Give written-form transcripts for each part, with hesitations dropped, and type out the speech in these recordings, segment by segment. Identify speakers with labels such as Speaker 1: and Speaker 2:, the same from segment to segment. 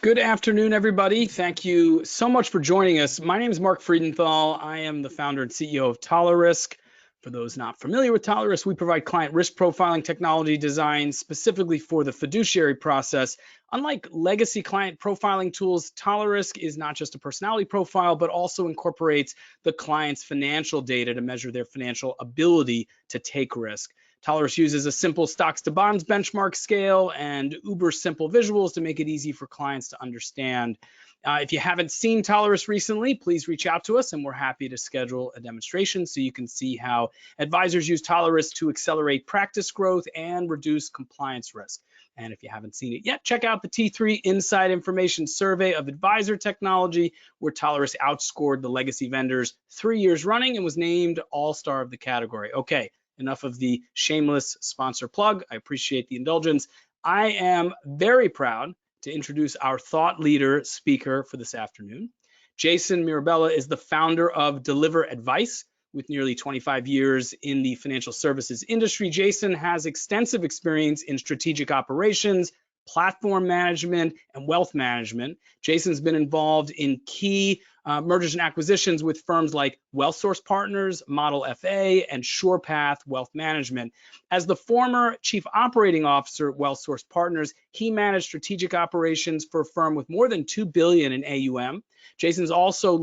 Speaker 1: Good afternoon, everybody. Thank you so much for joining us. My name is Mark Friedenthal. I am the founder and CEO of Tolerisk. For those not familiar with Tolerisk, we provide client risk profiling technology designed specifically for the fiduciary process. Unlike legacy client profiling tools, Tolerisk is not just a personality profile, but also incorporates the client's financial data to measure their financial ability to take risk. Tolerisk uses a simple stocks to bonds benchmark scale and uber simple visuals to make it easy for clients to understand. If you haven't seen Tolerisk recently, please reach out to us and we're happy to schedule a demonstration so you can see how advisors use Tolerisk to accelerate practice growth and reduce compliance risk. And if you haven't seen it yet, check out the T3 Inside Information Survey of Advisor Technology, where Tolerisk outscored the legacy vendors 3 years running and was named All-Star of the category. Okay. Enough of the shameless sponsor plug. I appreciate the indulgence. I am very proud to introduce our thought leader speaker for this afternoon. Jason Mirabella is the founder of Deliver Advice. With nearly 25 years in the financial services industry, Jason has extensive experience in strategic operations, platform management, and wealth management. Jason's been involved in key mergers and acquisitions with firms like WealthSource Partners, Model FA, and SurePath Wealth Management. As the former chief operating officer at WealthSource Partners, he managed strategic operations for a firm with more than $2 billion in AUM. Jason's also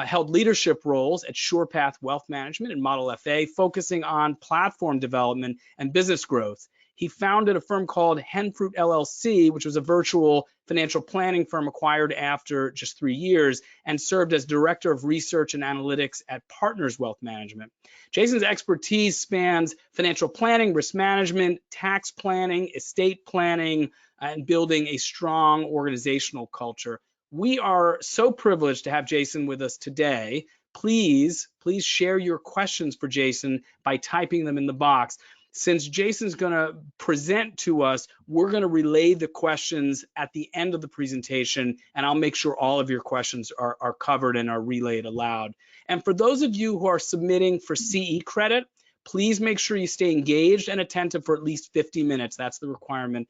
Speaker 1: held leadership roles at SurePath Wealth Management and Model FA, focusing on platform development and business growth. He founded a firm called Henfruit LLC, which was a virtual financial planning firm acquired after just 3 years, and served as director of research and analytics at Partners Wealth Management. Jason's expertise spans financial planning, risk management, tax planning, estate planning, and building a strong organizational culture. We are so privileged to have Jason with us today. Please share your questions for Jason by typing them in the box. Since Jason's going to present to us, we're going to relay the questions at the end of the presentation, and I'll make sure all of your questions are covered and are relayed aloud. And for those of you who are submitting for CE credit, please make sure you stay engaged and attentive for at least 50 minutes. That's the requirement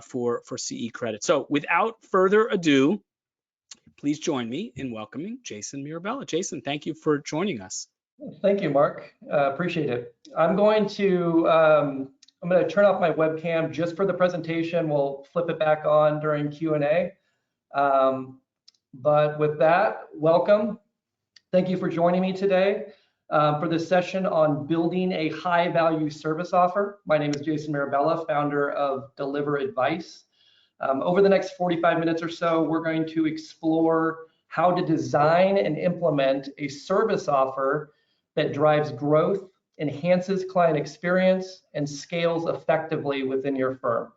Speaker 1: for CE credit. So without further ado, please join me in welcoming Jason Mirabella. Jason, thank you for joining us.
Speaker 2: Thank you, Mark. Appreciate it. I'm going to turn off my webcam just for the presentation. We'll flip it back on during Q&A. But with that, welcome. Thank you for joining me today for this session on building a high-value service offer. My name is Jason Mirabella, founder of Deliver Advice. Over the next 45 minutes or so, we're going to explore how to design and implement a service offer that drives growth, enhances client experience, and scales effectively within your firm.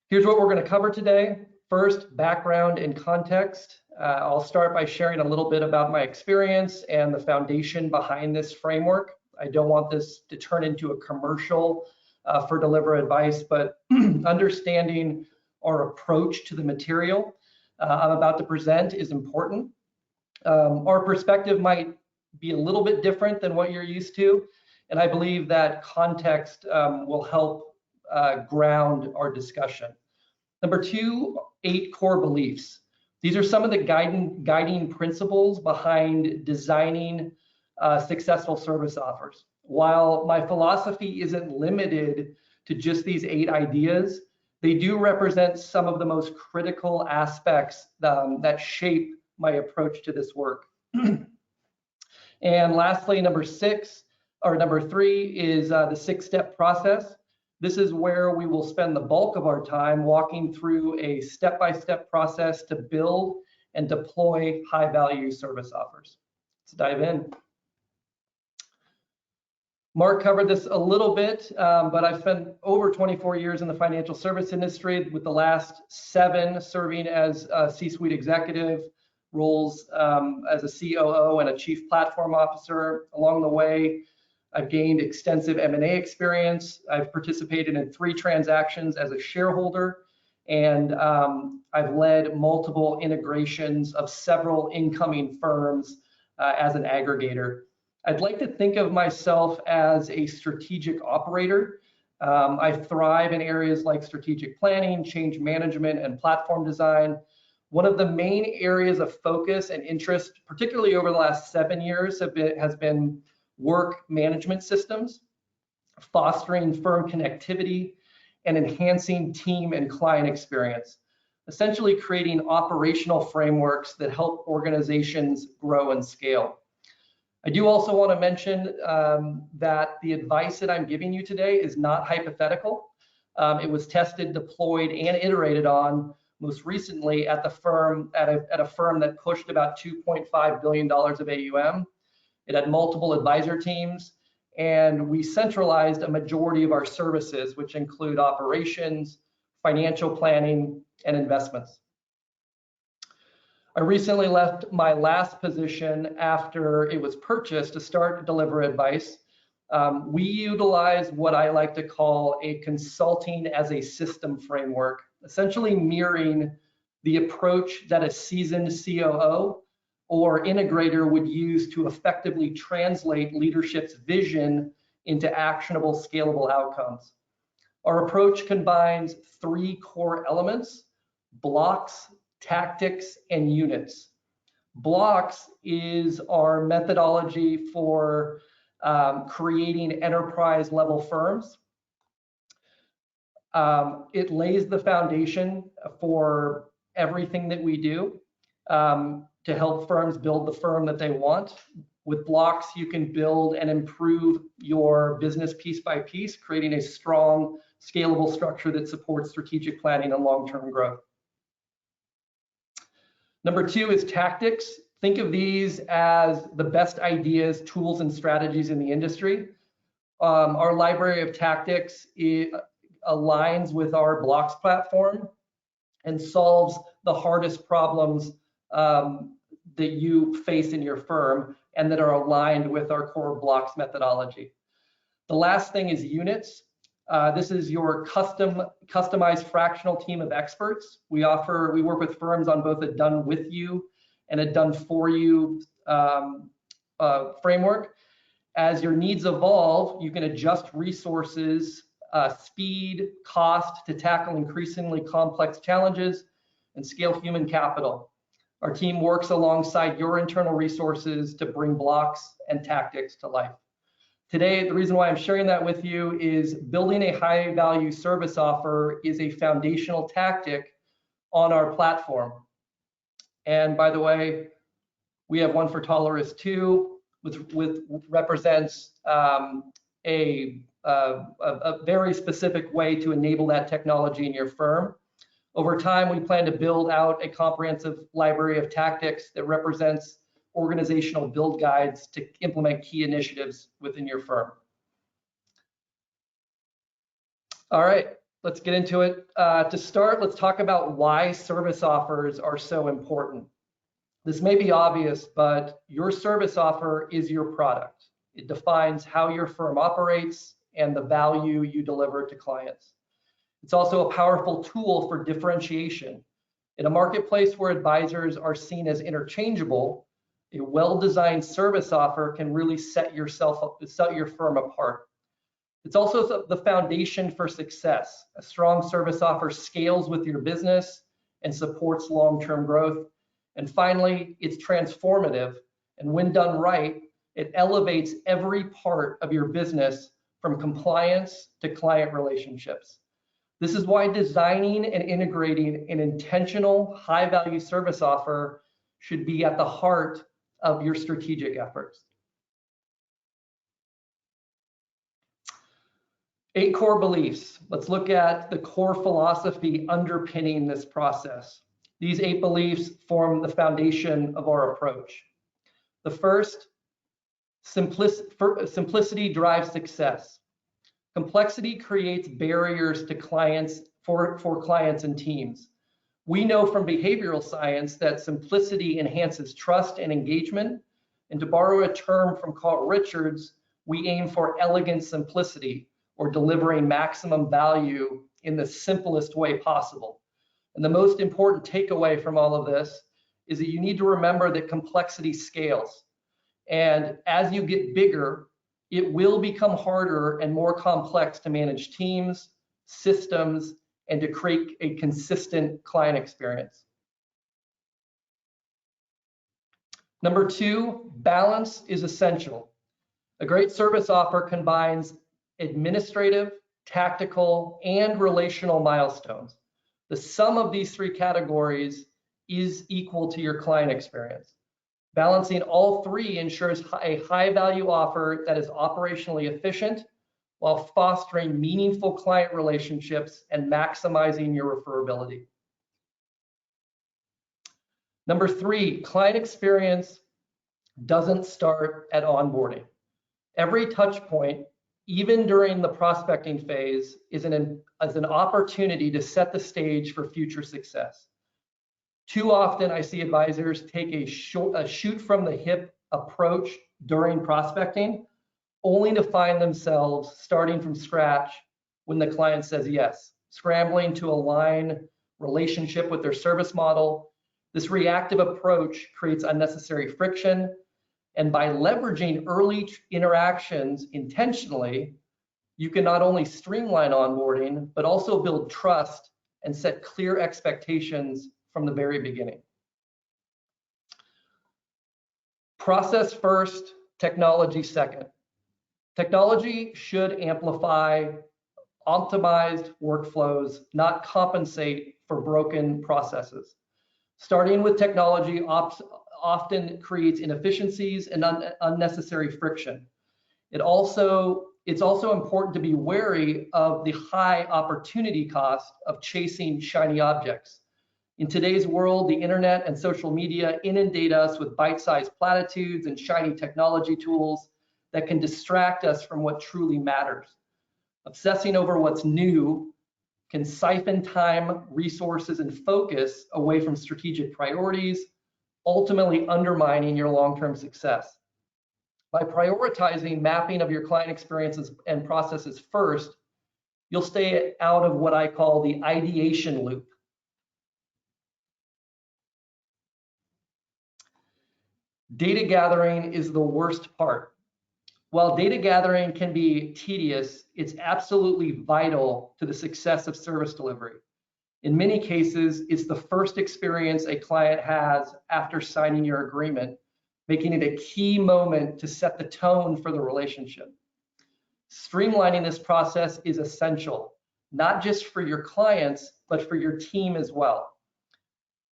Speaker 2: Here's what we're going to cover today. First, background and context. I'll start by sharing a little bit about my experience and the foundation behind this framework. I don't want this to turn into a commercial for Deliver Advice, but understanding our approach to the material I'm about to present is important. Our perspective might be a little bit different than what you're used to, and I believe that context will help ground our discussion. Number 2, 8 core beliefs. These are some of the guiding principles behind designing successful service offers. While my philosophy isn't limited to just these 8 ideas, they do represent some of the most critical aspects that shape my approach to this work. And lastly, number 3 is the 6-step process. This is where we will spend the bulk of our time walking through a step-by-step process to build and deploy high-value service offers. Let's dive in. Mark covered this a little bit, but I've spent over 24 years in the financial service industry, with the last 7 serving as a C-suite executive, roles as a COO and a chief platform officer. Along the way, I've gained extensive M&A experience. I've participated in 3 transactions as a shareholder, and I've led multiple integrations of several incoming firms as an aggregator. I'd like to think of myself as a strategic operator I thrive in areas like strategic planning, change management, and platform design. One of the main areas of focus and interest, particularly over the last 7 years, has been work management systems, fostering firm connectivity, and enhancing team and client experience, essentially creating operational frameworks that help organizations grow and scale. I do also want to mention that the advice that I'm giving you today is not hypothetical. It was tested, deployed, and iterated on most recently at a firm that pushed about $2.5 billion of AUM. It had multiple advisor teams, and we centralized a majority of our services, which include operations, financial planning, and investments. I recently left my last position after it was purchased to start Deliver Advice. We utilize what I like to call a consulting as a system framework, essentially mirroring the approach that a seasoned COO or integrator would use to effectively translate leadership's vision into actionable, scalable outcomes. Our approach combines 3 core elements: blocks, tactics, and units. Blocks is our methodology for creating enterprise level firms. It lays the foundation for everything that we do to help firms build the firm that they want. With blocks, you can build and improve your business piece by piece, creating a strong, scalable structure that supports strategic planning and long-term growth. Number 2 is tactics. Think of these as the best ideas, tools, and strategies in the industry. Our library of tactics aligns with our blocks platform and solves the hardest problems that you face in your firm and that are aligned with our core blocks methodology. The last thing is units. This is your customized fractional team of experts. We work with firms on both a done with you and a done for you framework. As your needs evolve, you can adjust resources, speed, cost to tackle increasingly complex challenges and scale human capital. Our team works alongside your internal resources to bring blocks and tactics to life. Today, the reason why I'm sharing that with you is building a high value service offer is a foundational tactic on our platform. And by the way, we have one for Tallaris too, which represents a very specific way to enable that technology in your firm. Over time, we plan to build out a comprehensive library of tactics that represents organizational build guides to implement key initiatives within your firm. All right, let's get into it. To start, let's talk about why service offers are so important. This may be obvious, but your service offer is your product. It defines how your firm operates and the value you deliver to clients. It's also a powerful tool for differentiation. In a marketplace where advisors are seen as interchangeable, a well-designed service offer can really set your firm apart. It's also the foundation for success. A strong service offer scales with your business and supports long-term growth. And finally, it's transformative. And when done right, it elevates every part of your business from compliance to client relationships. This is why designing and integrating an intentional, high-value service offer should be at the heart of your strategic efforts. 8 core beliefs. Let's look at the core philosophy underpinning this process. These 8 beliefs form the foundation of our approach. The first, simplicity drives success. Complexity creates barriers to clients for clients and teams. We know from behavioral science that simplicity enhances trust and engagement. And to borrow a term from Carl Richards, we aim for elegant simplicity, or delivering maximum value in the simplest way possible. And the most important takeaway from all of this is that you need to remember that complexity scales. And as you get bigger, it will become harder and more complex to manage teams, systems, and to create a consistent client experience. Number two, balance is essential. A great service offer combines administrative, tactical, and relational milestones. The sum of these three categories is equal to your client experience. Balancing all three ensures a high-value offer that is operationally efficient while fostering meaningful client relationships and maximizing your referability. Number three, client experience doesn't start at onboarding. Every touch point, even during the prospecting phase, is an opportunity to set the stage for future success. Too often, I see advisors take a shoot from the hip approach during prospecting, only to find themselves starting from scratch when the client says yes, scrambling to align relationship with their service model. This reactive approach creates unnecessary friction, and by leveraging early interactions intentionally, you can not only streamline onboarding, but also build trust and set clear expectations from the very beginning. Process first, technology second. Technology should amplify optimized workflows, not compensate for broken processes. Starting with technology often creates inefficiencies and unnecessary friction. It's also important to be wary of the high opportunity cost of chasing shiny objects. In today's world, the internet and social media inundate us with bite-sized platitudes and shiny technology tools that can distract us from what truly matters. Obsessing over what's new can siphon time, resources, and focus away from strategic priorities, ultimately undermining your long-term success. By prioritizing mapping of your client experiences and processes first, you'll stay out of what I call the ideation loop. Data gathering is the worst part. While data gathering can be tedious, it's absolutely vital to the success of service delivery. In many cases, it's the first experience a client has after signing your agreement, making it a key moment to set the tone for the relationship. Streamlining this process is essential, not just for your clients, but for your team as well.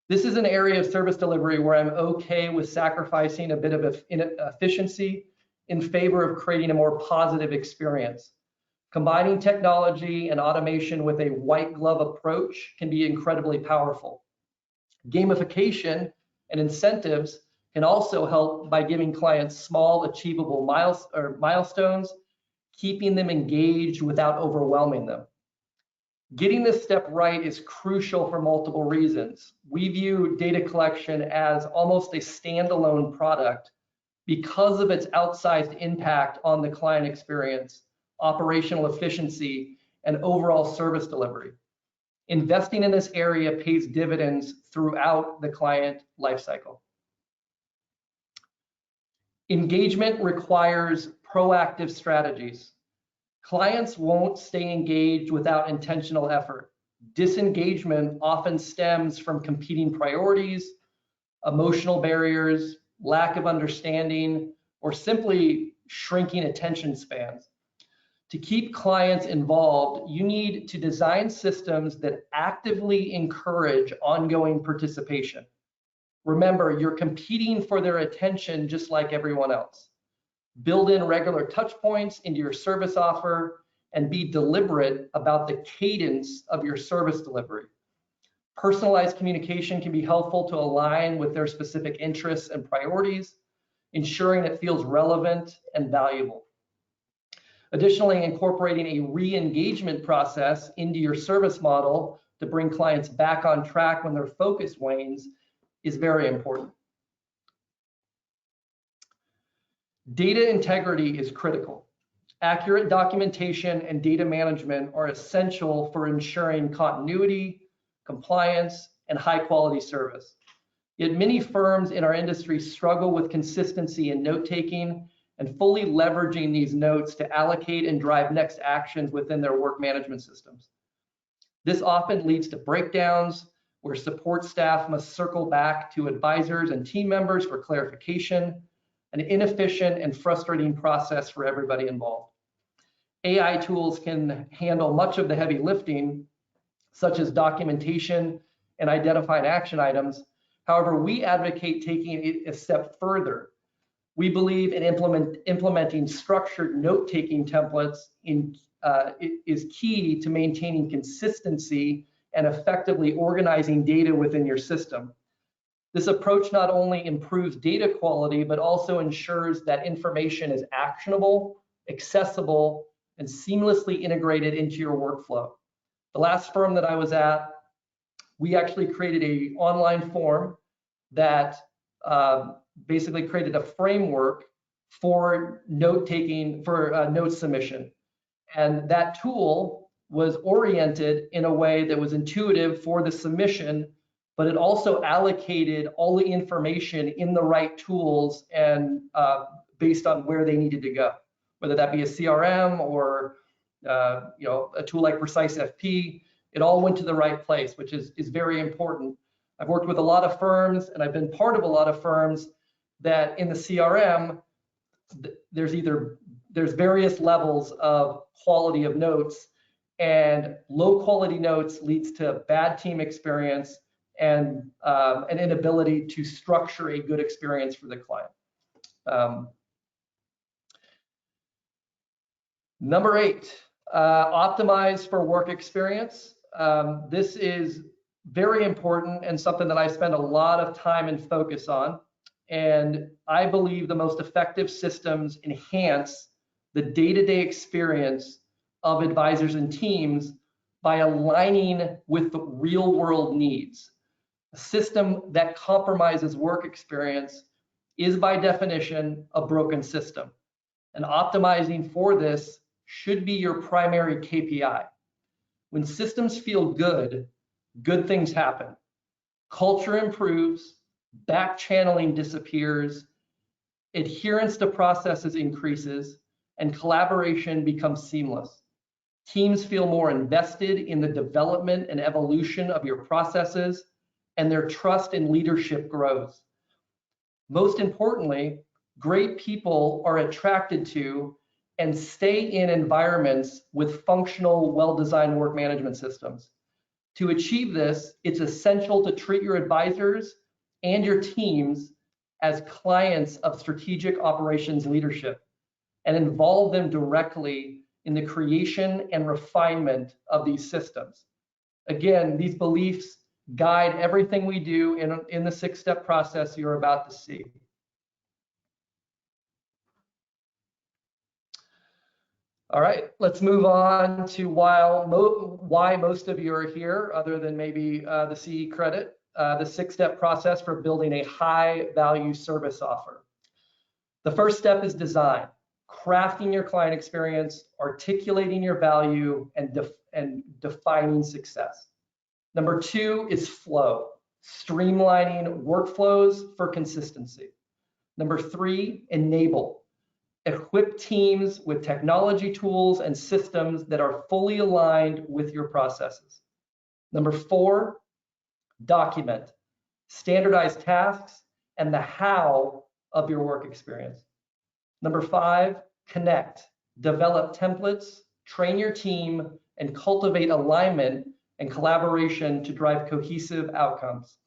Speaker 2: This is an area of service delivery where I'm okay with sacrificing a bit of efficiency in favor of creating a more positive experience. Combining technology and automation with a white glove approach can be incredibly powerful. Gamification and incentives can also help by giving clients small, achievable milestones, keeping them engaged without overwhelming them. Getting this step right is crucial for multiple reasons. We view data collection as almost a standalone product because of its outsized impact on the client experience, operational efficiency, and overall service delivery. Investing in this area pays dividends throughout the client lifecycle. Engagement requires proactive strategies. Clients won't stay engaged without intentional effort. Disengagement often stems from competing priorities, emotional barriers, lack of understanding, or simply shrinking attention spans. To keep clients involved, you need to design systems that actively encourage ongoing participation. Remember, you're competing for their attention just like everyone else. Build in regular touch points into your service offer and be deliberate about the cadence of your service delivery. Personalized communication can be helpful to align with their specific interests and priorities, ensuring it feels relevant and valuable. Additionally, incorporating a re-engagement process into your service model to bring clients back on track when their focus wanes is very important. Data integrity is critical. Accurate documentation and data management are essential for ensuring continuity, compliance, and high-quality service. Yet many firms in our industry struggle with consistency in note-taking and fully leveraging these notes to allocate and drive next actions within their work management systems. This often leads to breakdowns where support staff must circle back to advisors and team members for clarification, an inefficient and frustrating process for everybody involved. AI tools can handle much of the heavy lifting, such as documentation and identifying action items. However, we advocate taking it a step further. We believe in implementing structured note-taking templates is key to maintaining consistency and effectively organizing data within your system. This approach not only improves data quality, but also ensures that information is actionable, accessible, and seamlessly integrated into your workflow. The last firm that I was at, we actually created an online form that basically created a framework for note-taking, for note submission. And that tool was oriented in a way that was intuitive for the submission, but it also allocated all the information in the right tools and based on where they needed to go, whether that be a CRM or a tool like Precise FP. It all went to the right place, which is very important. I've worked with a lot of firms, and I've been part of a lot of firms that in the CRM, there's various levels of quality of notes, and low quality notes leads to bad team experience and an inability to structure a good experience for the client. Number 8, optimize for work experience. This is very important and something that I spend a lot of time and focus on. And I believe the most effective systems enhance the day-to-day experience of advisors and teams by aligning with the real-world needs. A system that compromises work experience is by definition a broken system. And optimizing for this should be your primary KPI. When systems feel good, good things happen. Culture improves, back channeling disappears, adherence to processes increases, and collaboration becomes seamless. Teams feel more invested in the development and evolution of your processes, and their trust in leadership grows. Most importantly, great people are attracted to and stay in environments with functional, well-designed work management systems. To achieve this, it's essential to treat your advisors and your teams as clients of strategic operations leadership and involve them directly in the creation and refinement of these systems. Again, these beliefs guide everything we do in the 6-step process you're about to see. All right, let's move on to why most of you are here, other than maybe the CE credit, the 6-step process for building a high-value service offer. The first step is design, crafting your client experience, articulating your value, and defining success. Number 2 is flow, streamlining workflows for consistency. Number 3, enable. Equip teams with technology tools and systems that are fully aligned with your processes. Number 4, document. Standardize tasks and the how of your work experience. Number 5, connect. Develop templates, train your team, and cultivate alignment and collaboration to drive cohesive outcomes.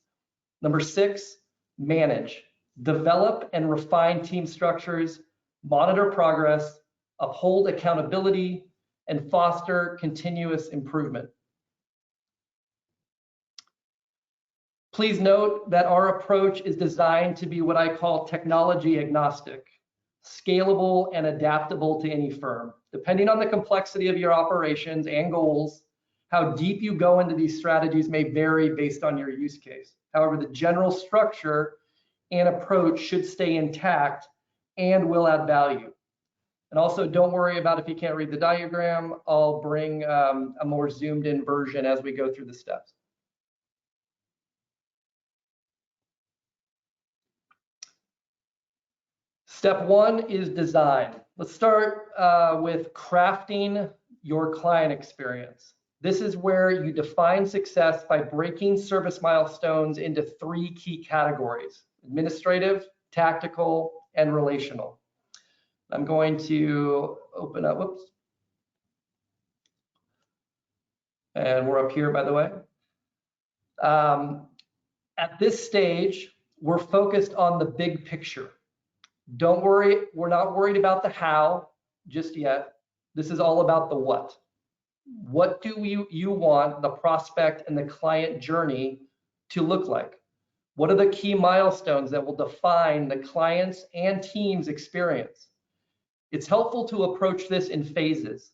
Speaker 2: Number 6, manage. Develop and refine team structures, monitor progress, uphold accountability, and foster continuous improvement. Please note that our approach is designed to be what I call technology agnostic, scalable and adaptable to any firm. Depending on the complexity of your operations and goals, how deep you go into these strategies may vary based on your use case. However, the general structure and approach should stay intact and will add value. And also, don't worry about if you can't read the diagram. I'll bring a more zoomed in version as we go through the steps. Step one is design. Let's start with crafting your client experience. This is where you define success by breaking service milestones into 3 key categories: administrative, tactical, and relational. I'm going to open up, whoops. And we're up here, by the way. At this stage, we're focused on the big picture. Don't worry, we're not worried about the how just yet. This is all about the what. What do you want the prospect and the client journey to look like? What are the key milestones that will define the client's and team's experience? It's helpful to approach this in phases.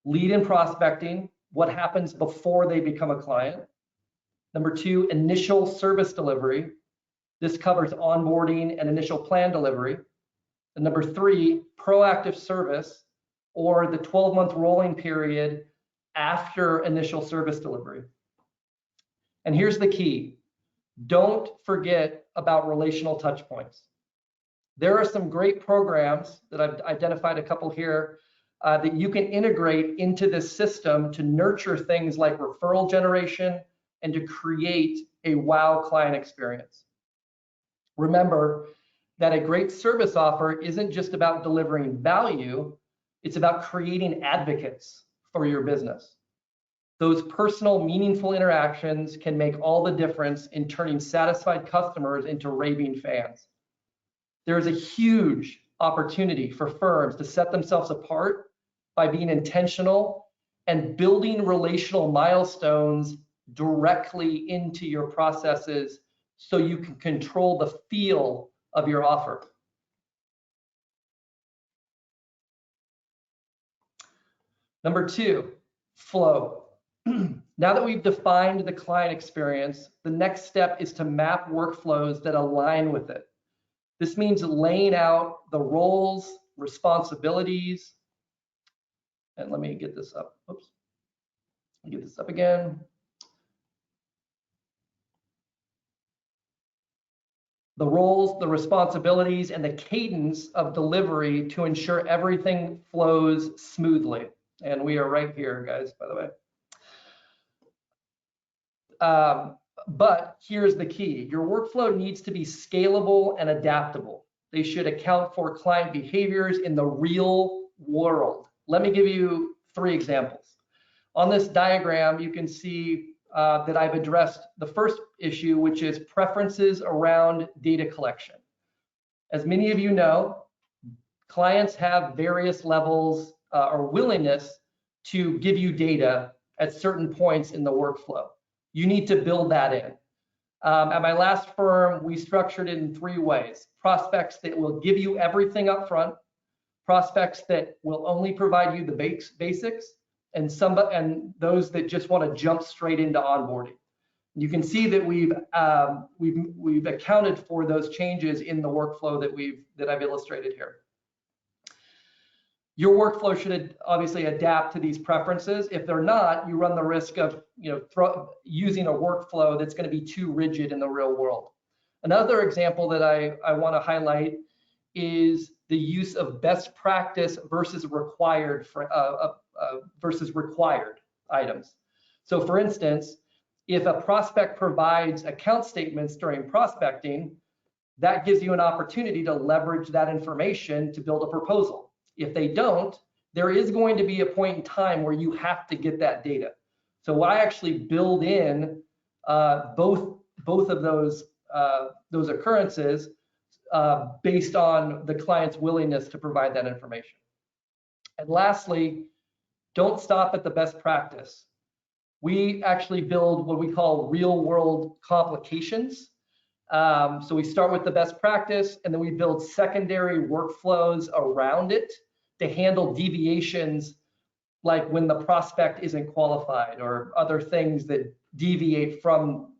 Speaker 2: Lead in prospecting, what happens before they become a client. Number 2, initial service delivery. This covers onboarding and initial plan delivery. And number 3, proactive service, or the 12-month rolling period after initial service delivery. And here's the key. Don't forget about relational touch points. There are some great programs that I've identified a couple here that you can integrate into this system to nurture things like referral generation and to create a wow client experience. Remember that a great service offer isn't just about delivering value, it's about creating advocates for your business. Those personal, meaningful interactions can make all the difference in turning satisfied customers into raving fans. There is a huge opportunity for firms to set themselves apart by being intentional and building relational milestones directly into your processes so you can control the feel of your offer. Number 2, flow. Now that we've defined the client experience, the next step is to map workflows that align with it. This means laying out the roles, responsibilities, and let me get this up. Oops. Let me get this up again. The roles, the responsibilities, and the cadence of delivery to ensure everything flows smoothly. And we are right here, guys, by the way. But here's the key. Your workflow needs to be scalable and adaptable. They should account for client behaviors in the real world. Let me give you 3 examples. On this diagram, you can see that I've addressed the first issue, which is preferences around data collection. As many of you know, clients have various levels or willingness to give you data at certain points in the workflow. You need to build that in. At my last firm, we structured it in 3 ways. Prospects that will give you everything up front, prospects that will only provide you the basics, and those that just want to jump straight into onboarding. You can see that we've accounted for those changes in the workflow that I've illustrated here. Your workflow should obviously adapt to these preferences. If they're not, you run the risk of using a workflow that's going to be too rigid in the real world. Another example that I want to highlight is the use of best practice versus required items. So for instance, if a prospect provides account statements during prospecting, that gives you an opportunity to leverage that information to build a proposal. If they don't, there is going to be a point in time where you have to get that data. So I actually build in both of those occurrences based on the client's willingness to provide that information. And lastly, don't stop at the best practice. We actually build what we call real world complications. So we start with the best practice and then we build secondary workflows around it to handle deviations like when the prospect isn't qualified or other things that deviate from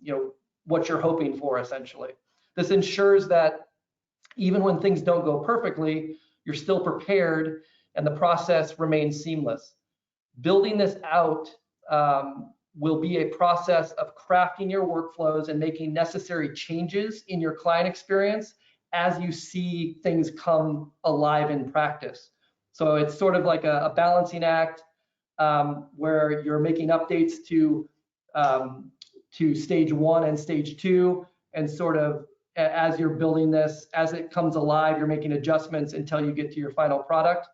Speaker 2: what you're hoping for essentially. This ensures that even when things don't go perfectly, you're still prepared and the process remains seamless. Building this out will be a process of crafting your workflows and making necessary changes in your client experience as you see things come alive in practice. So it's sort of like a balancing act where you're making updates to stage 1 and stage 2, and sort of as you're building this, as it comes alive, you're making adjustments until you get to your final product.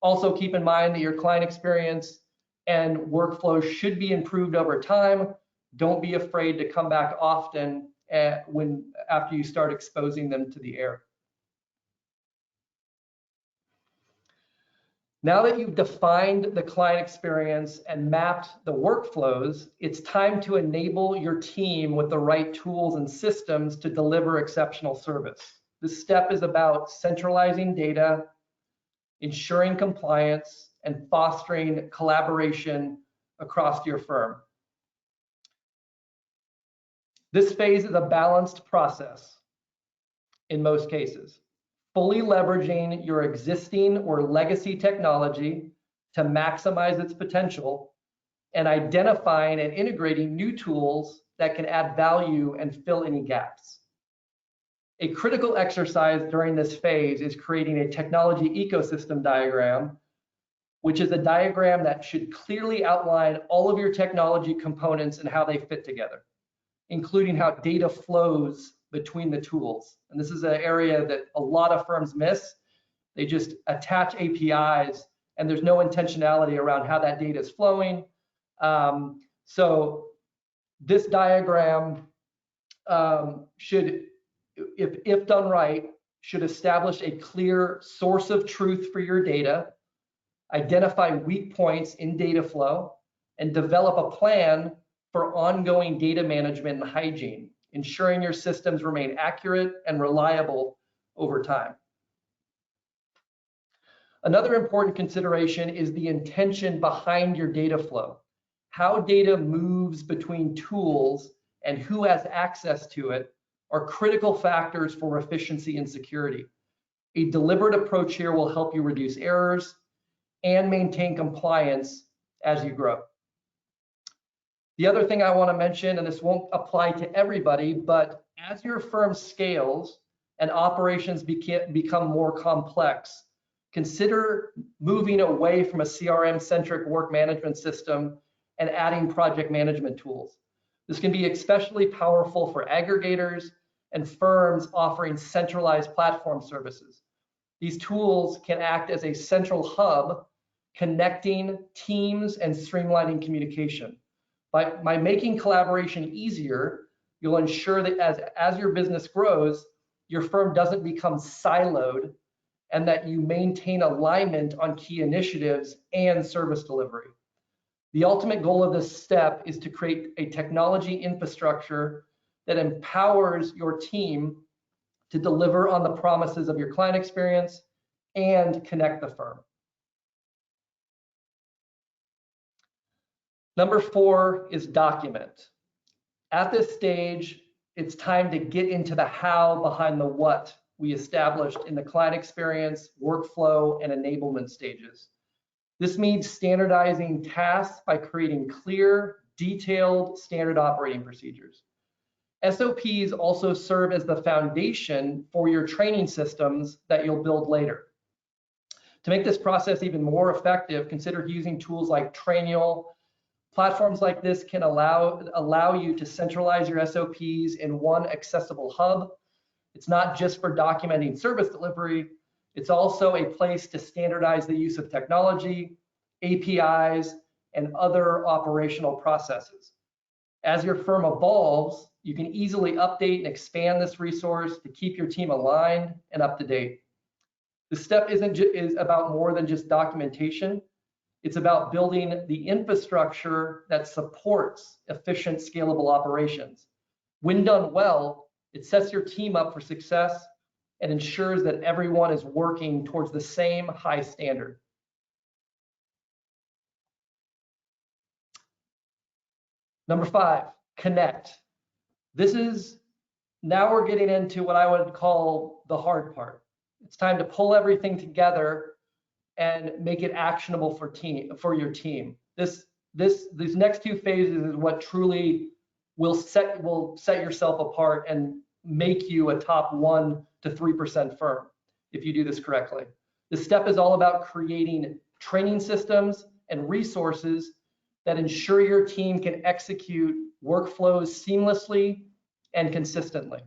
Speaker 2: Also keep in mind that your client experience and workflow should be improved over time. Don't be afraid to come back often after you start exposing them to the air. Now that you've defined the client experience and mapped the workflows, it's time to enable your team with the right tools and systems to deliver exceptional service. This step is about centralizing data, ensuring compliance, and fostering collaboration across your firm. This phase is a balanced process in most cases, fully leveraging your existing or legacy technology to maximize its potential, and identifying and integrating new tools that can add value and fill any gaps. A critical exercise during this phase is creating a technology ecosystem diagram, which is a diagram that should clearly outline all of your technology components and how they fit together, including how data flows between the tools. And this is an area that a lot of firms miss. They just attach APIs and there's no intentionality around how that data is flowing. So this diagram should, if done right, should establish a clear source of truth for your data, identify weak points in data flow, and develop a plan for ongoing data management and hygiene, ensuring your systems remain accurate and reliable over time. Another important consideration is the intention behind your data flow. How data moves between tools and who has access to it are critical factors for efficiency and security. A deliberate approach here will help you reduce errors and maintain compliance as you grow. The other thing I want to mention, and this won't apply to everybody, but as your firm scales and operations become more complex, consider moving away from a CRM-centric work management system and adding project management tools. This can be especially powerful for aggregators and firms offering centralized platform services. These tools can act as a central hub, connecting teams and streamlining communication. By making collaboration easier, you'll ensure that as your business grows, your firm doesn't become siloed, and that you maintain alignment on key initiatives and service delivery. The ultimate goal of this step is to create a technology infrastructure that empowers your team to deliver on the promises of your client experience and connect the firm. Number 4 is document. At this stage, it's time to get into the how behind the what we established in the client experience, workflow, and enablement stages. This means standardizing tasks by creating clear, detailed, standard operating procedures. SOPs also serve as the foundation for your training systems that you'll build later. To make this process even more effective, consider using tools like Trainual. Platforms like this can allow you to centralize your SOPs in one accessible hub. It's not just for documenting service delivery, it's also a place to standardize the use of technology, APIs, and other operational processes. As your firm evolves, you can easily update and expand this resource to keep your team aligned and up to date. This step is about more than just documentation. It's about building the infrastructure that supports efficient, scalable operations. When done well, it sets your team up for success and ensures that everyone is working towards the same high standard. Number 5, connect. Now we're getting into what I would call the hard part. It's time to pull everything together and make it actionable for your team. These next 2 phases is what truly will set yourself apart and make you a top 1 to to 3% firm if you do this correctly. This step is all about creating training systems and resources that ensure your team can execute workflows seamlessly and consistently.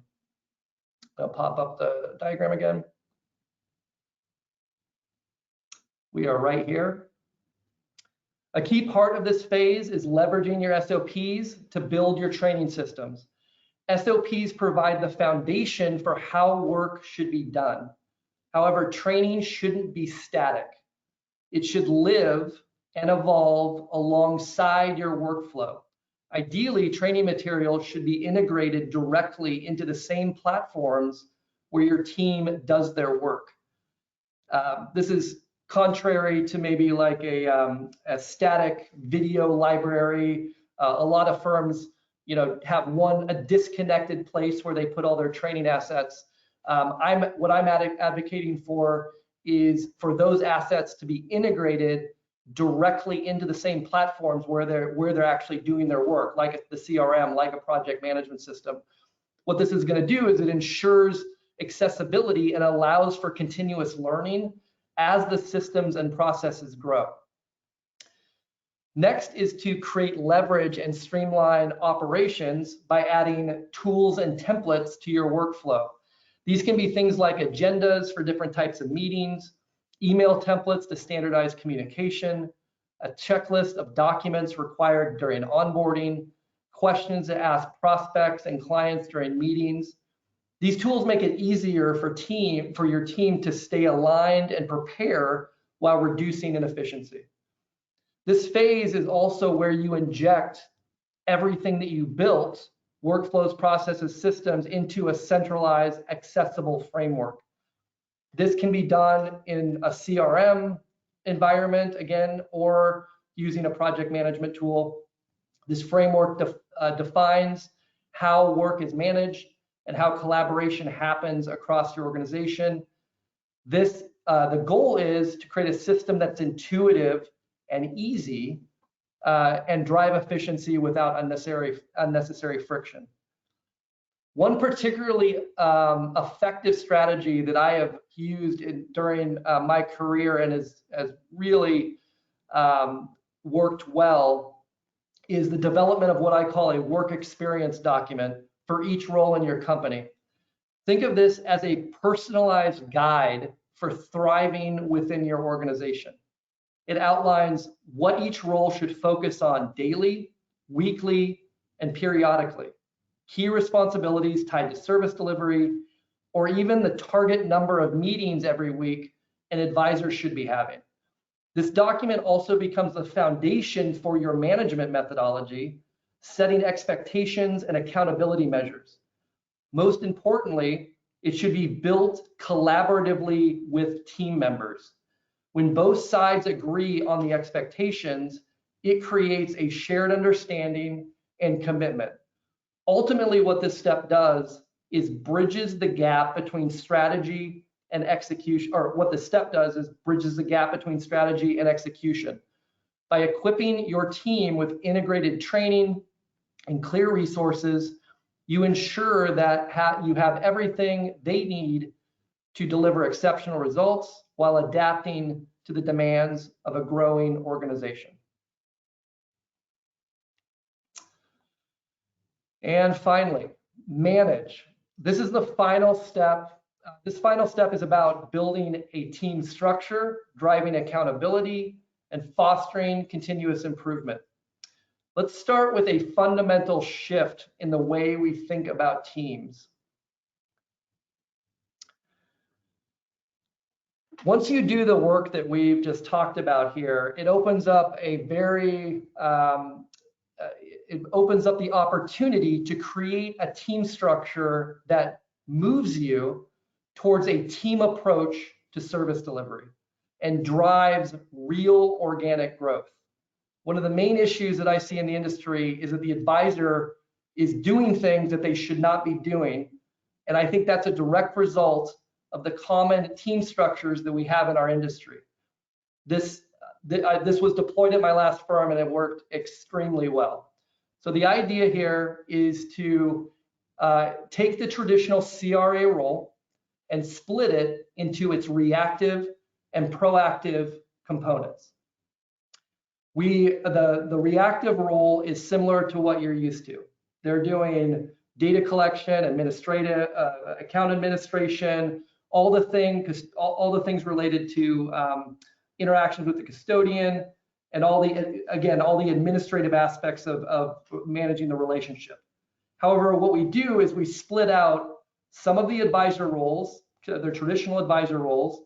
Speaker 2: I'll pop up the diagram again. We are right here. A key part of this phase is leveraging your SOPs to build your training systems. SOPs provide the foundation for how work should be done. However, training shouldn't be static. It should live and evolve alongside your workflow. Ideally, training materials should be integrated directly into the same platforms where your team does their work. This is contrary to maybe like a static video library. A lot of firms, have a disconnected place where they put all their training assets. What I'm advocating for is for those assets to be integrated directly into the same platforms where they're actually doing their work, like the CRM, like a project management system. What this is going to do is it ensures accessibility and allows for continuous learning as the systems and processes grow. Next is to create leverage and streamline operations by adding tools and templates to your workflow. These can be things like agendas for different types of meetings, email templates to standardize communication, a checklist of documents required during onboarding, questions to ask prospects and clients during meetings. These tools make it easier for your team to stay aligned and prepare while reducing inefficiency. This phase is also where you inject everything that you built, workflows, processes, systems, into a centralized, accessible framework. This can be done in a CRM environment, again, or using a project management tool. This framework defines how work is managed and how collaboration happens across your organization. The goal is to create a system that's intuitive and easy and drive efficiency without unnecessary friction. One particularly effective strategy that I have used during my career and has really worked well is the development of what I call a work experience document for each role in your company. Think of this as a personalized guide for thriving within your organization. It outlines what each role should focus on daily, weekly, and periodically. Key responsibilities tied to service delivery, or even the target number of meetings every week an advisor should be having. This document also becomes the foundation for your management methodology, setting expectations and accountability measures. Most importantly, it should be built collaboratively with team members. When both sides agree on the expectations, it creates a shared understanding and commitment. Ultimately, what this step does is bridges the gap between strategy and execution, or what the step does is bridges the gap between strategy and execution. By equipping your team with integrated training and clear resources, you ensure that you have everything they need to deliver exceptional results while adapting to the demands of a growing organization. And finally, manage. This is the final step. This final step is about building a team structure, driving accountability, and fostering continuous improvement. Let's start with a fundamental shift in the way we think about teams. Once you do the work that we've just talked about here, it opens up the opportunity to create a team structure that moves you towards a team approach to service delivery and drives real organic growth. One of the main issues that I see in the industry is that the advisor is doing things that they should not be doing. And I think that's a direct result of the common team structures that we have in our industry. This was deployed at my last firm and it worked extremely well. So the idea here is to take the traditional CRA role and split it into its reactive and proactive components. The reactive role is similar to what you're used to. They're doing data collection, administrative, account administration, all the things related to interactions with the custodian, and all the administrative aspects of managing the relationship. However, what we do is we split out some of the advisor roles, the traditional advisor roles,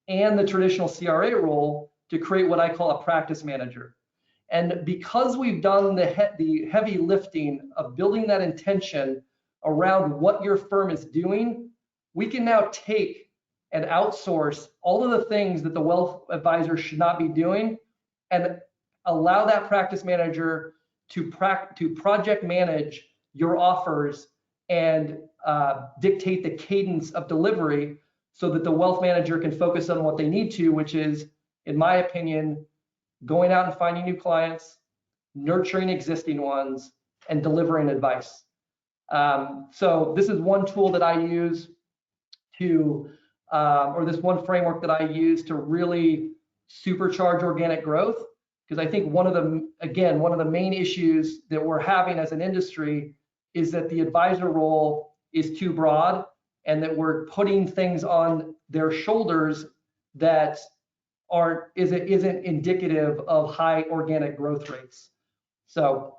Speaker 2: and the traditional CRA role to create what I call a practice manager. And because we've done the heavy lifting of building that intention around what your firm is doing, we can now take and outsource all of the things that the wealth advisor should not be doing and allow that practice manager to project manage your offers and dictate the cadence of delivery so that the wealth manager can focus on what they need to, which is, in my opinion, going out and finding new clients, nurturing existing ones, and delivering advice. So this is one tool that I use to, or this one framework that I use to really supercharge organic growth. Because I think one of the main issues that we're having as an industry is that the advisor role is too broad and that we're putting things on their shoulders that isn't indicative of high organic growth rates. So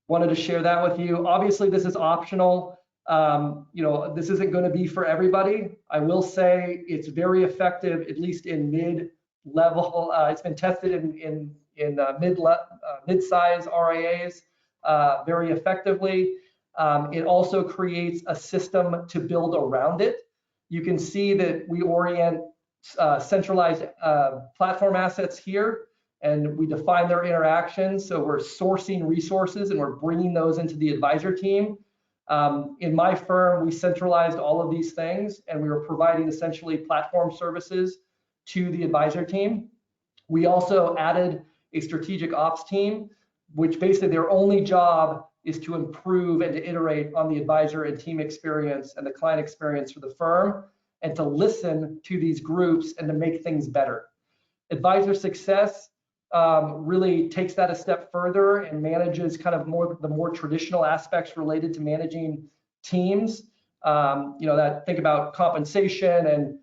Speaker 2: wanted to share that with you. Obviously, this is optional. This isn't going to be for everybody. I will say it's very effective, at least in mid-level. It's been tested in mid-size RIAs very effectively. It also creates a system to build around it. You can see that we orient centralized platform assets here, and we define their interactions. So we're sourcing resources and we're bringing those into the advisor team. In my firm, we centralized all of these things and we were providing essentially platform services to the advisor team. We also added a strategic ops team, which basically their only job is to improve and to iterate on the advisor and team experience and the client experience for the firm, and to listen to these groups and to make things better. Advisor success really takes that a step further and manages kind of the more traditional aspects related to managing teams. Think about compensation and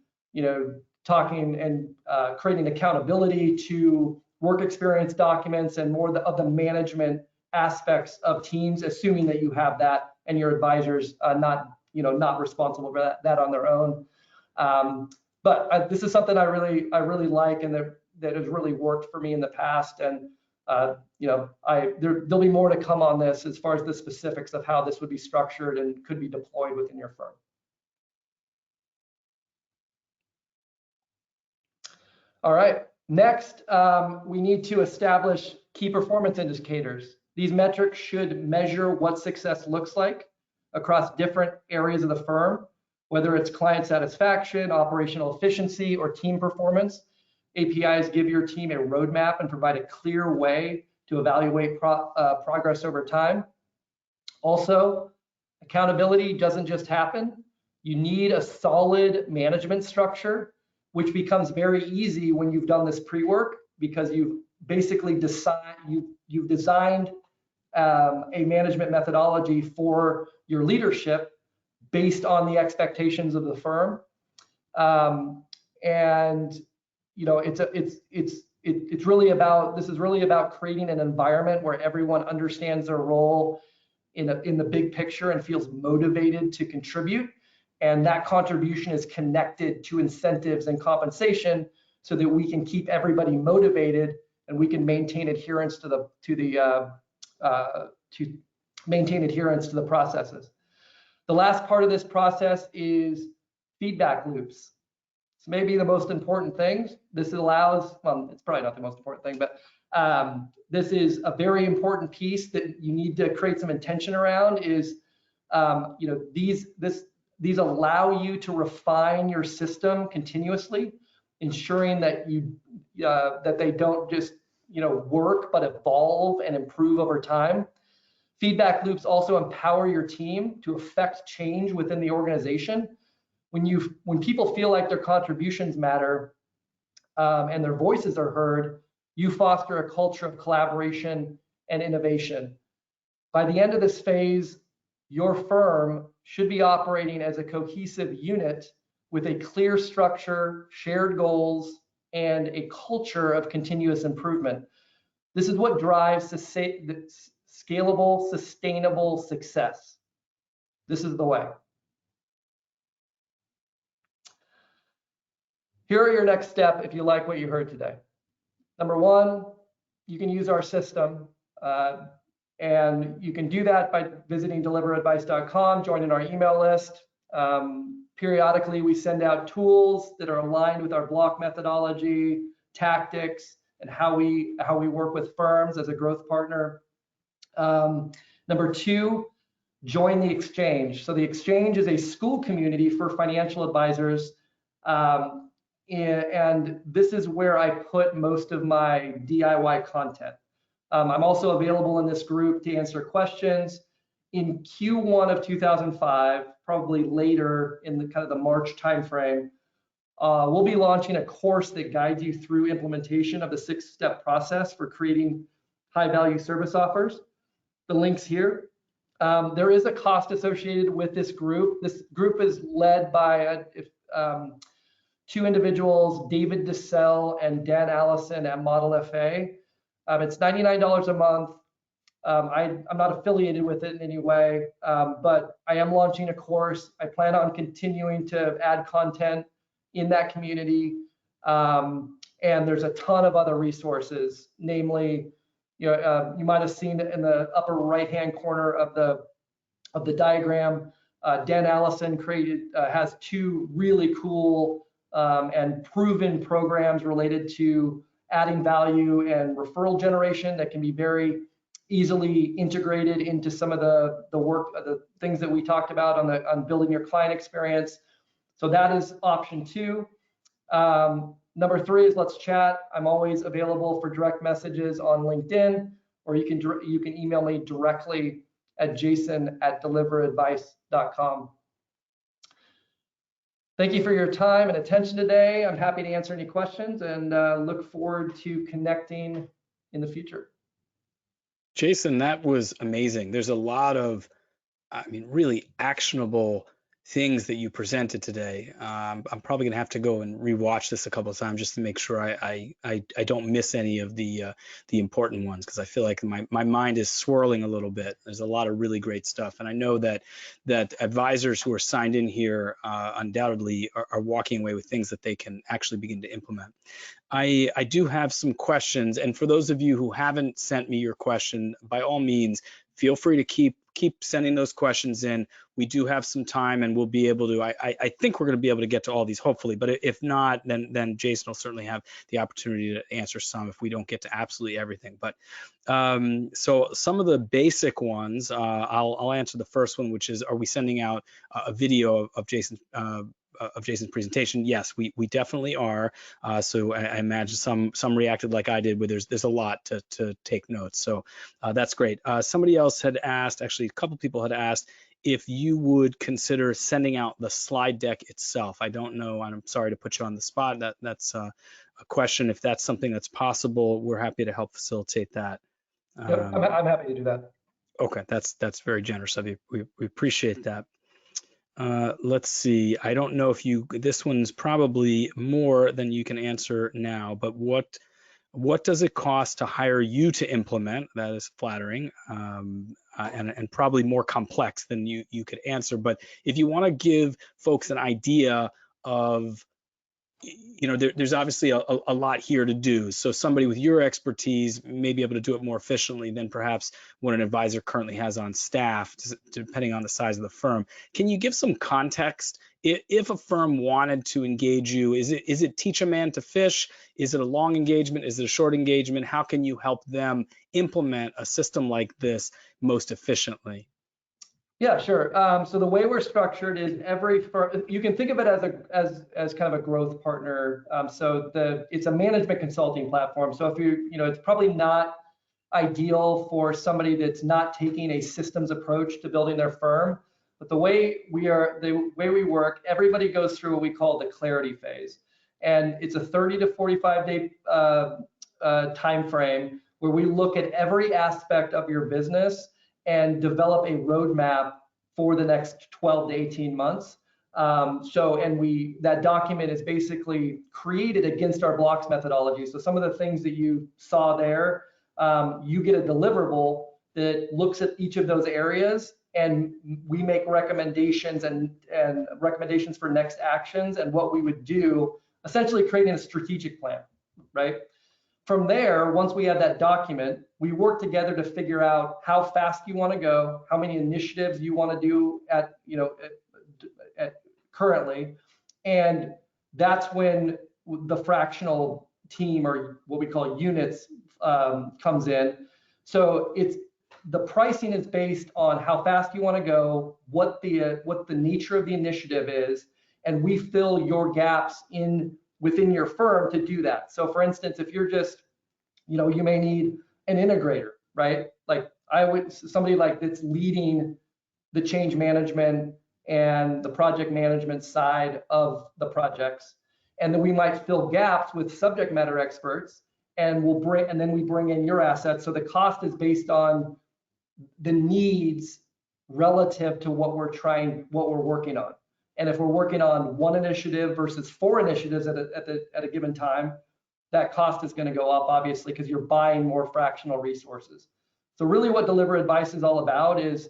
Speaker 2: talking and creating accountability to work experience documents and more of the management aspects of teams, assuming that you have that and your advisors not responsible for that on their own. But this is something I really like, and that has really worked for me in the past. And there'll be more to come on this as far as the specifics of how this would be structured and could be deployed within your firm. All right, next, we need to establish key performance indicators. These metrics should measure what success looks like across different areas of the firm, whether it's client satisfaction, operational efficiency, or team performance. APIs give your team a roadmap and provide a clear way to evaluate progress over time. Also, accountability doesn't just happen. You need a solid management structure, which becomes very easy when you've done this pre-work, because you've basically you've designed a management methodology for your leadership based on the expectations of the firm. It's really about creating an environment where everyone understands their role in the big picture and feels motivated to contribute. And that contribution is connected to incentives and compensation so that we can keep everybody motivated and we can maintain adherence to the processes. The last part of this process is feedback loops. It's maybe the most important thing. This allows, well, it's probably not the most important thing, but this is a very important piece that you need to create some intention around. Is these allow you to refine your system continuously, ensuring that that they don't just work, but evolve and improve over time. Feedback loops also empower your team to affect change within the organization. when people feel like their contributions matter and their voices are heard, you foster a culture of collaboration and innovation. By the end of this phase, your firm should be operating as a cohesive unit with a clear structure, shared goals, and a culture of continuous improvement. This is what drives scalable, sustainable success. This is the way. Here are your next steps if you like what you heard today. Number one, you can use our system. And you can do that by visiting deliveradvice.com, joining our email list. Periodically, we send out tools that are aligned with our block methodology, tactics, and how we work with firms as a growth partner. Number two, join the exchange. So the exchange is a school community for financial advisors. And this is where I put most of my DIY content. I'm also available in this group to answer questions. In Q1 of 2005, probably later in the kind of the March timeframe, we'll be launching a course that guides you through implementation of the 6-step process for creating high-value service offers. The link's here. There is a cost associated with this group. This group is led by two individuals, David DeSell and Dan Allison at Model FA. It's $99 a month. I'm not affiliated with it in any way, but I am launching a course. I plan on continuing to add content in that community. And there's a ton of other resources, namely, you might have seen in the upper right-hand corner of the diagram, Dan Allison has 2 really cool and proven programs related to adding value and referral generation that can be very easily integrated into some of the things that we talked about on building your client experience. So that is option 2. Number 3 is let's chat. I'm always available for direct messages on LinkedIn, or you can email me directly at jason@deliveradvice.com. Thank you for your time and attention today. I'm happy to answer any questions and look forward to connecting in the future.
Speaker 1: Jason, that was amazing. There's a lot of, really actionable things that you presented today. I'm probably gonna have to go and rewatch this a couple of times just to make sure I don't miss any of the important ones, because I feel like my mind is swirling a little bit. There's a lot of really great stuff, and I know that advisors who are signed in here undoubtedly are walking away with things that they can actually begin to implement. I do have some questions, and for those of you who haven't sent me your question, by all means, feel free to keep sending those questions in. We do have some time, and we'll be able to, I think we're going to be able to get to all these, hopefully, but if not, then Jason will certainly have the opportunity to answer some if we don't get to absolutely everything. But so some of the basic ones, I'll answer the first one, which is, are we sending out a video of Jason's presentation? Yes, we definitely are. So I imagine some reacted like I did, where there's a lot to take notes. So that's great. Somebody else had asked, actually a couple people had asked, if you would consider sending out the slide deck itself. I don't know, and I'm sorry to put you on the spot. That's a question. If that's something that's possible, we're happy to help facilitate that.
Speaker 2: Yep, I'm happy to do that.
Speaker 1: Okay, that's very generous of you. We appreciate that. Let's see. I don't know if this one's probably more than you can answer now, but what does it cost to hire you to implement? That is flattering, and probably more complex than you could answer. But if you want to give folks an idea of, there's obviously a lot here to do. So somebody with your expertise may be able to do it more efficiently than perhaps what an advisor currently has on staff, depending on the size of the firm. Can you give some context? If a firm wanted to engage you, is it teach a man to fish? Is it a long engagement? Is it a short engagement? How can you help them implement a system like this most efficiently?
Speaker 2: Yeah, sure. So the way we're structured is every firm, you can think of it as kind of a growth partner. So it's a management consulting platform. So if it's probably not ideal for somebody that's not taking a systems approach to building their firm. But the way we work, everybody goes through what we call the clarity phase. And it's a 30 to 45 day time frame where we look at every aspect of your business and develop a roadmap for the next 12 to 18 months. That document is basically created against our blocks methodology. So some of the things that you saw there, you get a deliverable that looks at each of those areas, and we make recommendations and recommendations for next actions and what we would do, essentially creating a strategic plan, right? From there, once we have that document, we work together to figure out how fast you want to go, how many initiatives you want to do at currently, and that's when the fractional team, or what we call units, comes in. So the pricing is based on how fast you want to go, what the nature of the initiative is, and we fill your gaps within your firm to do that. So for instance, if you're just, you may need an integrator, right? Like somebody like that's leading the change management and the project management side of the projects. And then we might fill gaps with subject matter experts, and then we bring in your assets. So the cost is based on the needs relative to what we're working on. And if we're working on one initiative versus 4 initiatives at a given time, that cost is going to go up, obviously, because you're buying more fractional resources. So really what Deliver Advice is all about is,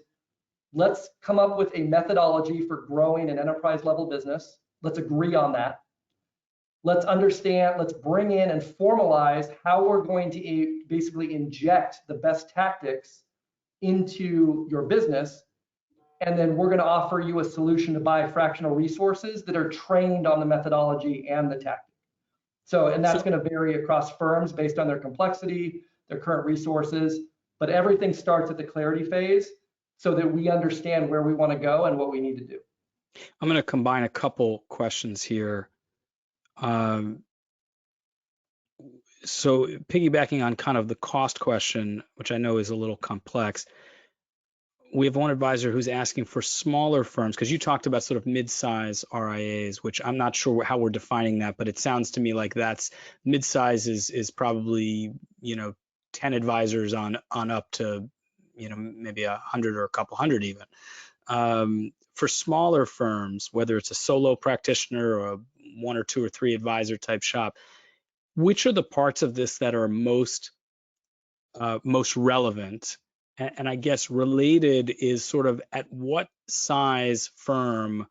Speaker 2: let's come up with a methodology for growing an enterprise level business. Let's agree on that. Let's understand, let's bring in and formalize how we're going to basically inject the best tactics into your business. And then we're going to offer you a solution to buy fractional resources that are trained on the methodology and the tactic. And that's going to vary across firms based on their complexity, their current resources, but everything starts at the clarity phase so that we understand where we want to go and what we need to do.
Speaker 1: I'm going to combine a couple questions here. So piggybacking on kind of the cost question, which I know is a little complex, we have one advisor who's asking for smaller firms, because you talked about sort of mid-size RIAs, which I'm not sure how we're defining that, but it sounds to me like that's mid-size is probably 10 advisors on up to maybe 100 or a couple hundred even. For smaller firms, whether it's a solo practitioner or a 1 or 2 or 3 advisor type shop, which are the parts of this that are most relevant? And I guess related is sort of, at what size firm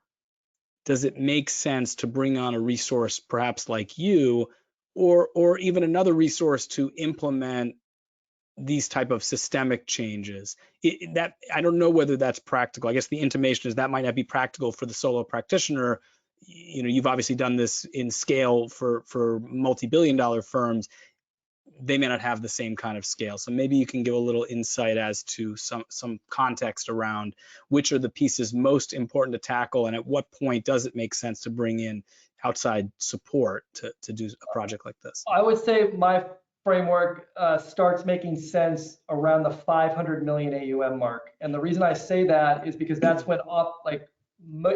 Speaker 1: does it make sense to bring on a resource perhaps like you, or even another resource to implement these type of systemic changes? That I don't know whether that's practical. I guess the intimation is that might not be practical for the solo practitioner. You've obviously done this in scale for multi-billion-dollar firms. They may not have the same kind of scale. So maybe you can give a little insight as to some context around which are the pieces most important to tackle, and at what point does it make sense to bring in outside support to do a project like this?
Speaker 2: I would say my framework starts making sense around the 500 million AUM mark. And the reason I say that is because that's when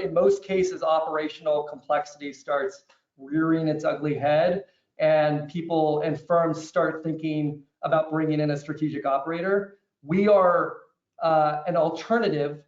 Speaker 2: in most cases, operational complexity starts rearing its ugly head, and people and firms start thinking about bringing in a strategic operator. We are an alternative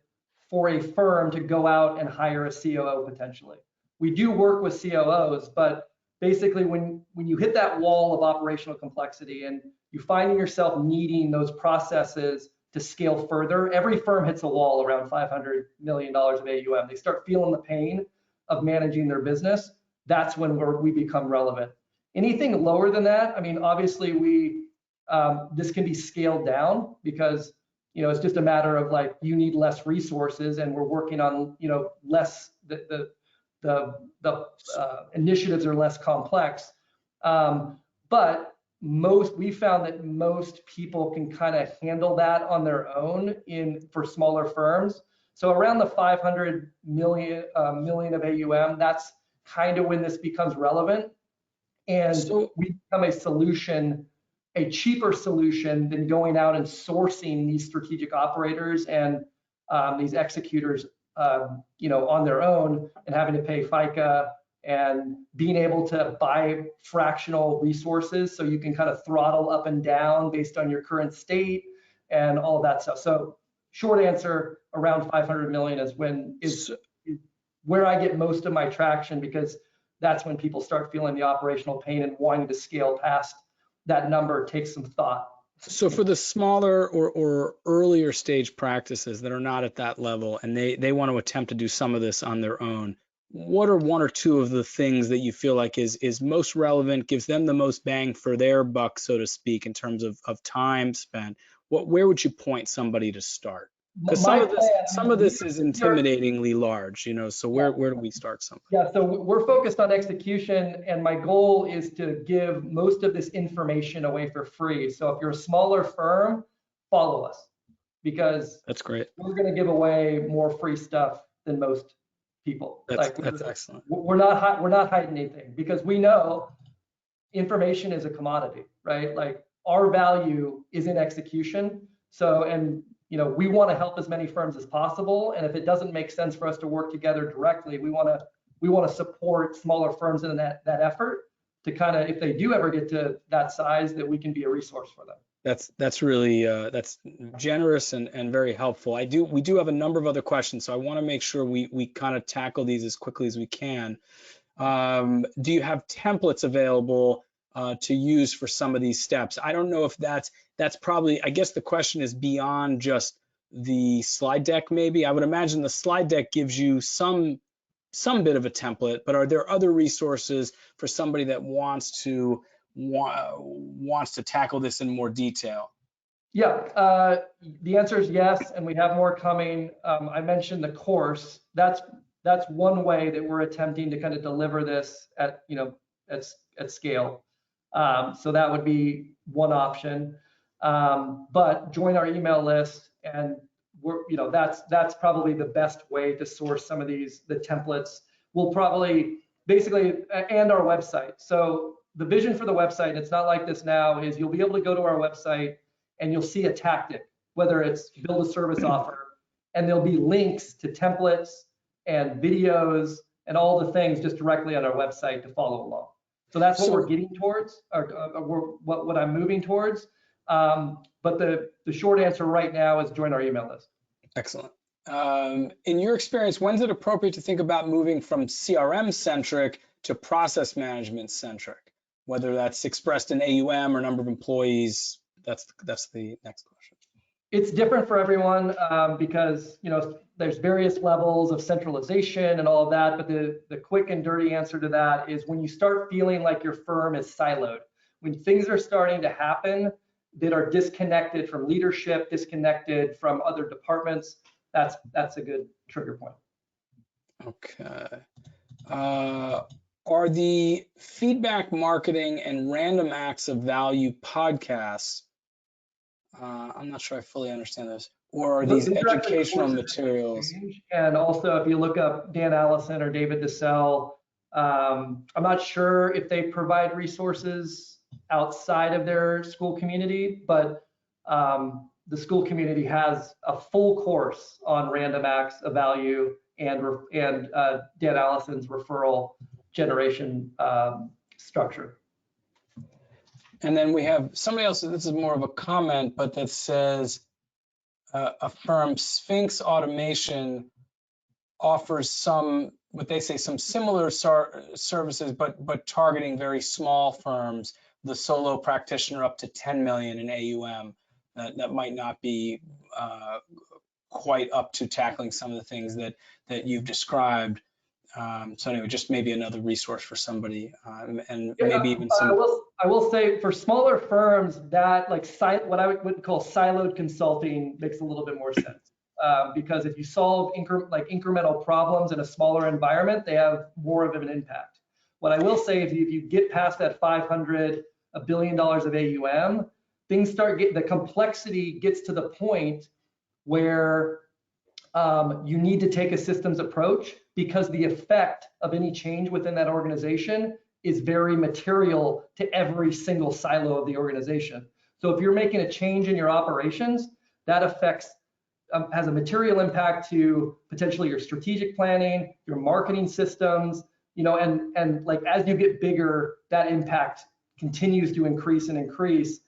Speaker 2: for a firm to go out and hire a COO potentially. We do work with COOs, but basically when you hit that wall of operational complexity and you find yourself needing those processes to scale further, every firm hits a wall around $500 million of AUM. They start feeling the pain of managing their business. That's when we become relevant. Anything lower than that, I mean, obviously this can be scaled down, because it's just a matter of you need less resources, and we're working on less, the initiatives are less complex. But we found that most people can kind of handle that on their own for smaller firms. So around the 500 million of AUM, that's kind of when this becomes relevant. And we become a solution, a cheaper solution than going out and sourcing these strategic operators and these executors on their own and having to pay FICA and being able to buy fractional resources so you can kind of throttle up and down based on your current state and all of that stuff. So short answer, around 500 million is where I get most of my traction, because that's when people start feeling the operational pain and wanting to scale past that number. Takes some thought.
Speaker 1: So for the smaller or earlier stage practices that are not at that level and they want to attempt to do some of this on their own, what are one or two of the things that you feel like is most relevant, gives them the most bang for their buck, so to speak, in terms of time spent? Where would you point somebody to start? Because some of this is intimidatingly large, so where do we start something?
Speaker 2: Yeah, so we're focused on execution, and my goal is to give most of this information away for free. So if you're a smaller firm, follow us, because
Speaker 1: that's great.
Speaker 2: We're going to give away more free stuff than most people.
Speaker 1: That's excellent.
Speaker 2: We're not hiding anything, because we know information is a commodity, right? Like, our value is in execution. So, and we want to help as many firms as possible. And if it doesn't make sense for us to work together directly, we want to support smaller firms in that effort to kind of, if they do ever get to that size, that we can be a resource for them.
Speaker 1: That's really that's generous and very helpful. We do have a number of other questions, so I want to make sure we kind of tackle these as quickly as we can. Do you have templates available to use for some of these steps? I don't know if that's probably, I guess the question is beyond just the slide deck. Maybe I would imagine the slide deck gives you some bit of a template, but are there other resources for somebody that wants to tackle this in more detail?
Speaker 2: Yeah, the answer is yes, and we have more coming. I mentioned the course. That's one way that we're attempting to kind of deliver this at scale. So that would be one option. But join our email list, and that's probably the best way to source some of the templates. We'll probably and our website. So the vision for the website, it's not like this now, is you'll be able to go to our website and you'll see a tactic, whether it's build a service offer, and there'll be links to templates and videos and all the things just directly on our website to follow along. So that's what we're getting towards, or what I'm moving towards. But the short answer right now is join our email list.
Speaker 1: Excellent. In your experience, when's it appropriate to think about moving from CRM centric to process management centric? Whether that's expressed in AUM or number of employees, that's the next question.
Speaker 2: It's different for everyone because there's various levels of centralization and all of that. But the quick and dirty answer to that is when you start feeling like your firm is siloed, when things are starting to happen that are disconnected from leadership, disconnected from other departments, that's a good trigger point.
Speaker 1: Okay. Are the feedback marketing and random acts of value podcasts, I'm not sure I fully understand this, or are these educational materials?
Speaker 2: And also, if you look up Dan Allison or David DeSalle, I'm not sure if they provide resources outside of their school community, but the school community has a full course on random acts of value and Dan Allison's referral generation structure.
Speaker 1: And then we have somebody else, this is more of a comment, but that says a firm, Sphinx Automation, offers some, what they say, some similar services, but targeting very small firms, the solo practitioner up to 10 million in AUM. That might not be quite up to tackling some of the things that you've described. So anyway, just maybe another resource for somebody, and maybe even some.
Speaker 2: I will say for smaller firms that what I would call siloed consulting makes a little bit more sense because if you solve incremental problems in a smaller environment, they have more of an impact. What I will say is if you get past that 500, $1 billion of AUM, things the complexity gets to the point where you need to take a systems approach because the effect of any change within that organization is very material to every single silo of the organization. So if you're making a change in your operations, that affects has a material impact to potentially your strategic planning, your marketing systems, and like as you get bigger, that impact continues to increase and increase.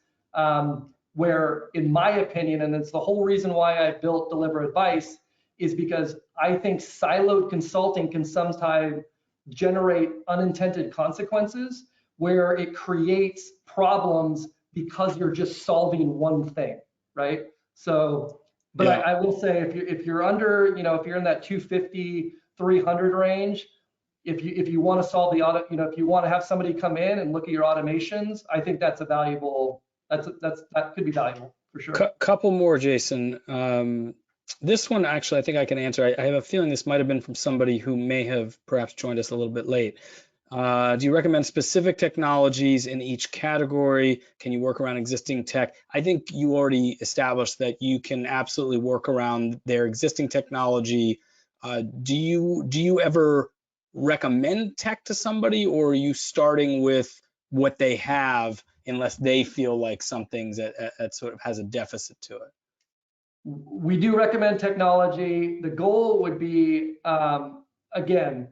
Speaker 2: Where, in my opinion, and it's the whole reason why I built Deliver Advice, is because I think siloed consulting can sometimes generate unintended consequences where it creates problems because you're just solving one thing, right? So, but
Speaker 1: Yeah.
Speaker 2: I will say if you're under, if you're in that 250, 300 range, if you want to solve the audit, if you want to have somebody come in and look at your automations, I think that's a valuable, that could be valuable for sure.
Speaker 1: Couple more, Jason. This one, actually, I think I can answer. I have a feeling this might have been from somebody who may have perhaps joined us a little bit late. Do you recommend specific technologies in each category? Can you work around existing tech? I think you already established that you can absolutely work around their existing technology. Do you ever recommend tech to somebody, or are you starting with what they have unless they feel like something's that sort of has a deficit to it?
Speaker 2: We do recommend technology. The goal would be, again,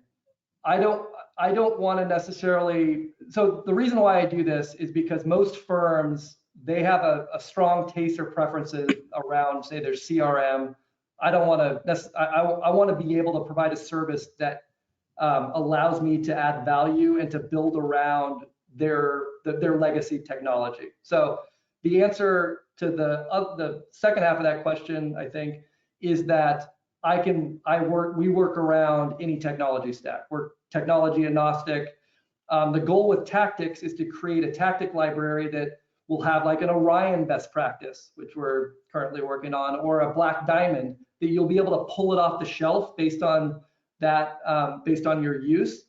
Speaker 2: I don't want to necessarily, so the reason why I do this is because most firms, they have a strong taste or preferences around, say, their CRM. I don't want to, I want to be able to provide a service that allows me to add value and to build around their legacy technology. So the answer to the second half of that question, I think, is that we work around any technology stack. We're technology agnostic. The goal with tactics is to create a tactic library that will have like an Orion best practice, which we're currently working on, or a Black Diamond that you'll be able to pull it off the shelf based on that, based on your use.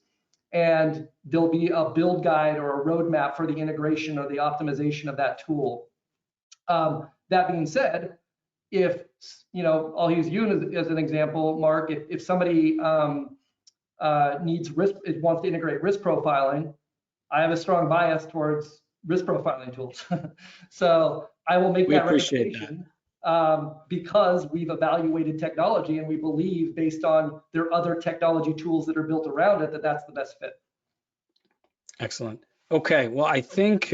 Speaker 2: And there'll be a build guide or a roadmap for the integration or the optimization of that tool. That being said, if, I'll use you as an example, Mark, if somebody needs wants to integrate risk profiling, I have a strong bias towards risk profiling tools. So I will make that recommendation because we've evaluated technology and we believe, based on their other technology tools that are built around it, that that's the best fit.
Speaker 1: Excellent. Okay, well, I think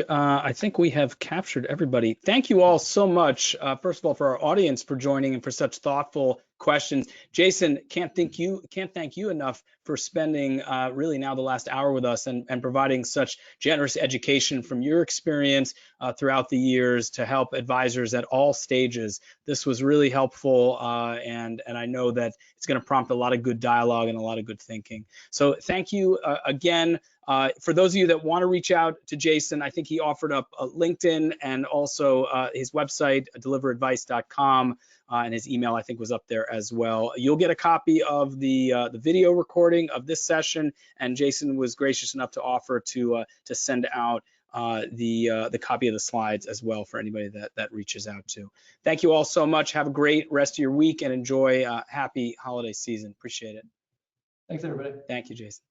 Speaker 1: we have captured everybody. Thank you all so much, first of all, for our audience for joining and for such thoughtful questions. Jason, can't thank you enough for spending really now the last hour with us and providing such generous education from your experience throughout the years to help advisors at all stages. This was really helpful, and I know that it's going to prompt a lot of good dialogue and a lot of good thinking. So thank you again. For those of you that want to reach out to Jason, I think he offered up LinkedIn and also his website, deliveradvice.com, and his email, I think, was up there as well. You'll get a copy of the video recording of this session, and Jason was gracious enough to offer to send out the copy of the slides as well for anybody that reaches out to. Thank you all so much. Have a great rest of your week and enjoy happy holiday season. Appreciate it.
Speaker 2: Thanks, everybody.
Speaker 1: Thank you, Jason.